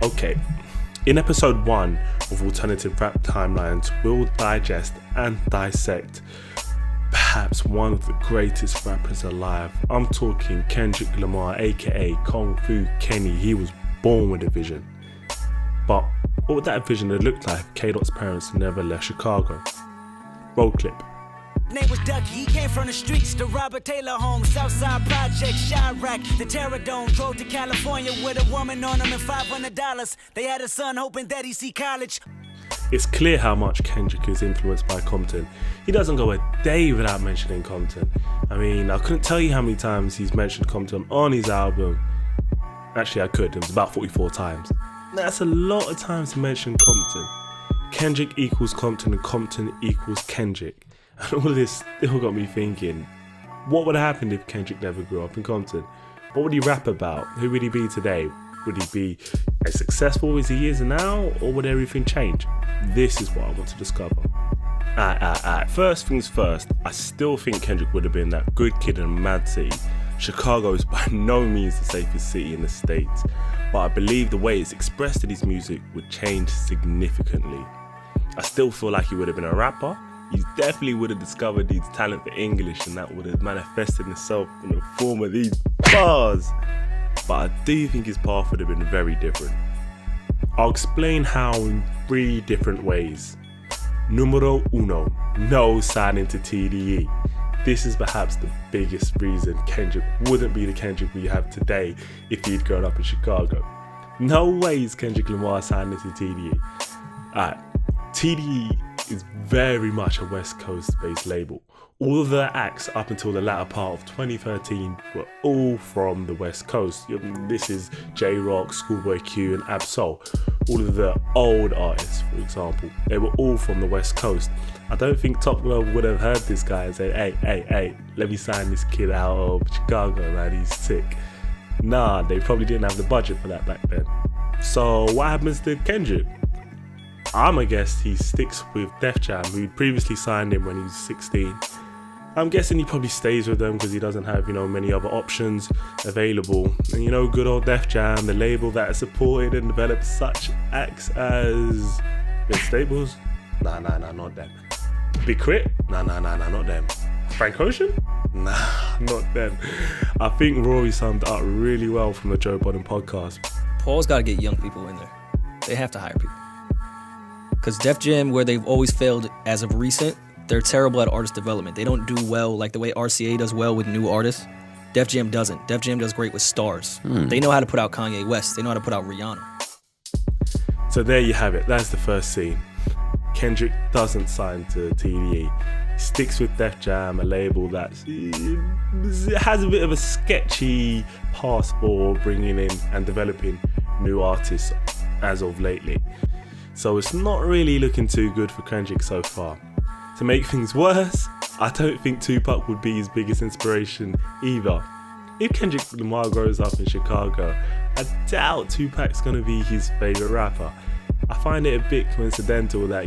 Okay, in episode 1 of Alternative Rap Timelines, we'll digest and dissect perhaps one of the greatest rappers alive. I'm talking Kendrick Lamar, aka Kung Fu Kenny. He was born with a vision. But what would that vision have looked like if K-Dot's parents never left Chicago? Roll clip. Name was Ducky, he came from the streets, the Robert Taylor home, Southside Project, Chirac, the Terror Dome, drove to California with a woman on him and $500. They had a son hoping that he'd see college. It's clear how much Kendrick is influenced by Compton. He doesn't go a day without mentioning Compton. I mean, I couldn't tell you how many times he's mentioned Compton on his album. Actually, I could, it was about 44 times. That's a lot of times to mention Compton. Kendrick equals Compton and Compton equals Kendrick. And all of this still got me thinking, what would have happened if Kendrick never grew up in Compton? What would he rap about? Who would he be today? Would he be as successful as he is now, or would everything change? This is what I want to discover. First things first, I still think Kendrick would have been that good kid in a mad city. Chicago is by no means the safest city in the States, but I believe the way it's expressed in his music would change significantly. I still feel like he would have been a rapper. He definitely would have discovered his talent for English, and that would have manifested itself in the form of these bars. But I do think his path would have been very different. I'll explain how in 3 different ways. Numero uno, no signing to TDE. This is perhaps the biggest reason Kendrick wouldn't be the Kendrick we have today if he'd grown up in Chicago. No way is Kendrick Lamar signing to TDE. TDE is very much a West Coast based label. All of their acts up until the latter part of 2013 were all from the West Coast. This is J-Rock, Schoolboy Q and Ab-Soul. All of the old artists, for example, they were all from the West Coast. I don't think Top Glove would have heard this guy and said, hey, let me sign this kid out of Chicago, man, he's sick. Nah, they probably didn't have the budget for that back then. So what happens to Kendrick? I'm a guess he sticks with Def Jam, who previously signed him when he was 16. I'm guessing he probably stays with them because he doesn't have, many other options available. And good old Def Jam, the label that has supported and developed such acts as Vince Staples? Nah, not them. Big Crit? Nah, not them. Frank Ocean? Nah, not them. I think Rory summed it up really well from the Joe Budden podcast. Paul's got to get young people in there. They have to hire people. Because Def Jam, where they've always failed as of recent, they're terrible at artist development. They don't do well like the way RCA does well with new artists. Def Jam doesn't. Def Jam does great with stars. They know how to put out Kanye West. They know how to put out Rihanna. So there you have it. That's the first scene. Kendrick doesn't sign to TDE. He sticks with Def Jam, a label that has a bit of a sketchy past for bringing in and developing new artists as of lately. So it's not really looking too good for Kendrick so far. To make things worse, I don't think Tupac would be his biggest inspiration either. If Kendrick Lamar grows up in Chicago, I doubt Tupac's gonna be his favourite rapper. I find it a bit coincidental that,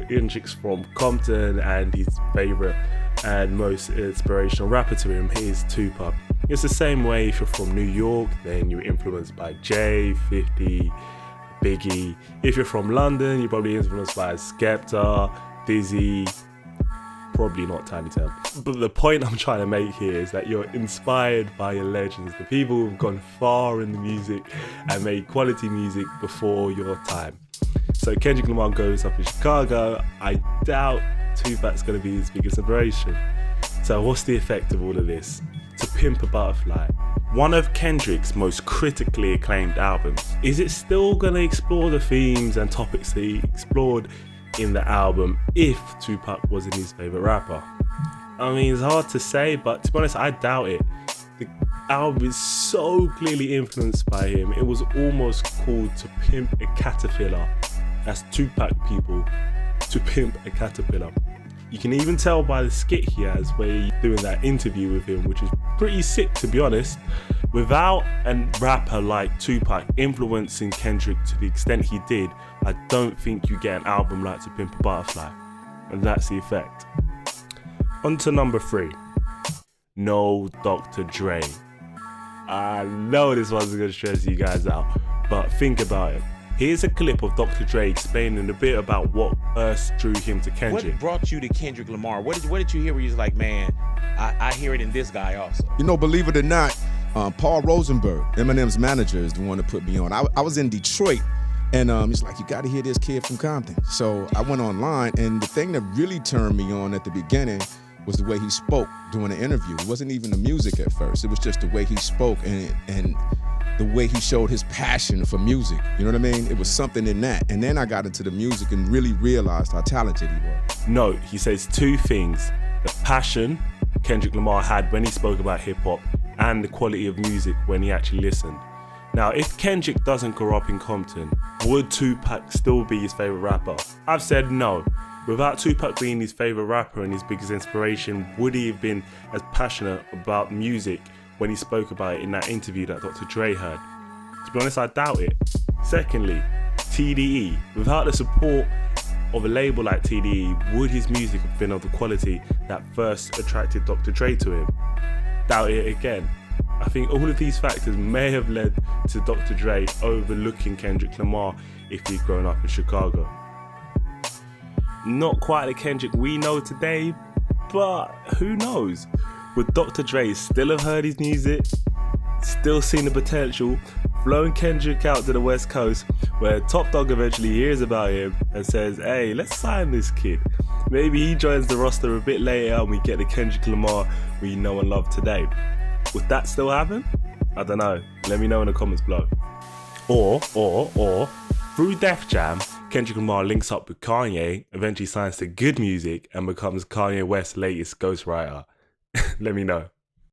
Kendrick's from Compton and his favourite and most inspirational rapper to him is Tupac. It's the same way if you're from New York, then you're influenced by Jay, 50, Biggie. If you're from London, you're probably influenced by Skepta, Dizzy, probably not Tiny Tim. But the point I'm trying to make here is that you're inspired by your legends, the people who've gone far in the music and made quality music before your time. So Kendrick Lamar goes up in Chicago. I doubt Tupac's going to be his biggest inspiration. So what's the effect of all of this? To Pimp a Butterfly, one of Kendrick's most critically acclaimed albums. Is it still going to explore the themes and topics that he explored in the album if Tupac wasn't his favourite rapper? I mean, it's hard to say, but to be honest, I doubt it. The album is so clearly influenced by him. It was almost called To Pimp a Caterpillar. That's Tupac, people. To Pimp a Caterpillar. You can even tell by the skit he has where he's doing that interview with him, which is pretty sick, to be honest. Without a rapper like Tupac influencing Kendrick to the extent he did, I don't think you get an album like To Pimp a Butterfly. And that's the effect. On to number 3. No Dr. Dre. I know this one's going to stress you guys out, but think about it. Here's a clip of Dr. Dre explaining a bit about what first drew him to Kendrick. What brought you to Kendrick Lamar? What did you hear where you was like, man, I hear it in this guy also? You know, believe it or not, Paul Rosenberg, Eminem's manager, is the one that put me on. I was in Detroit, and he's like, you got to hear this kid from Compton. So I went online, and the thing that really turned me on at the beginning was the way he spoke during the interview. It wasn't even the music at first. It was just the way he spoke and the way he showed his passion for music. You know what I mean? It was something in that. And then I got into the music and really realized how talented he was. Note, he says two things: the passion Kendrick Lamar had when he spoke about hip hop, and the quality of music when he actually listened. Now, if Kendrick doesn't grow up in Compton, would Tupac still be his favorite rapper? I've said no. Without Tupac being his favorite rapper and his biggest inspiration, would he have been as passionate about music when he spoke about it in that interview that Dr. Dre had? To be honest, I doubt it. Secondly, TDE. Without the support of a label like TDE, would his music have been of the quality that first attracted Dr. Dre to him? Doubt it again. I think all of these factors may have led to Dr. Dre overlooking Kendrick Lamar if he'd grown up in Chicago. Not quite the Kendrick we know today, but who knows? Would Dr. Dre still have heard his music, still seen the potential, flown Kendrick out to the West Coast, where Top Dog eventually hears about him and says, hey, let's sign this kid. Maybe he joins the roster a bit later and we get the Kendrick Lamar we know and love today. Would that still happen? I don't know. Let me know in the comments below. Or, through Def Jam, Kendrick Lamar links up with Kanye, eventually signs to Good Music and becomes Kanye West's latest ghostwriter. Let me know.